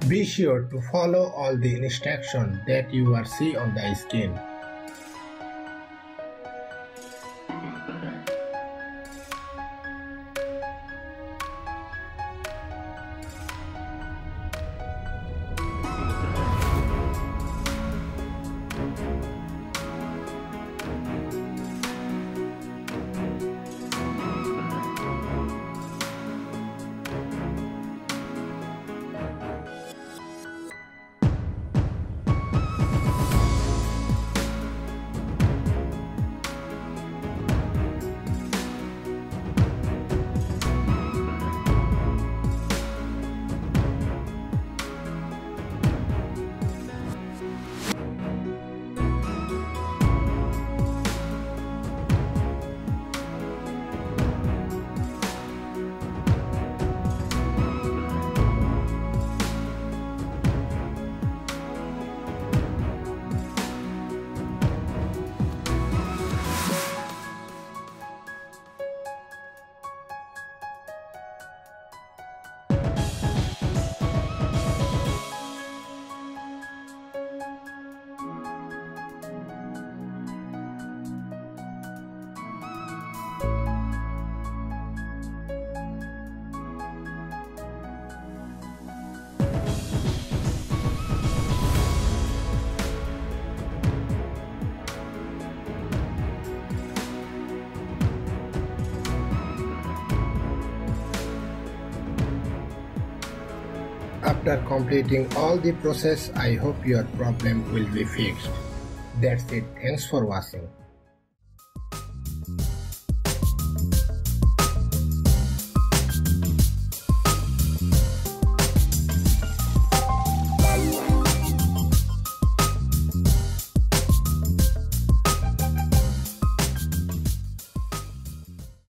Be sure to follow all the instructions that you are see on the screen. After completing all the process, I hope your problem will be fixed. That's it. Thanks for watching.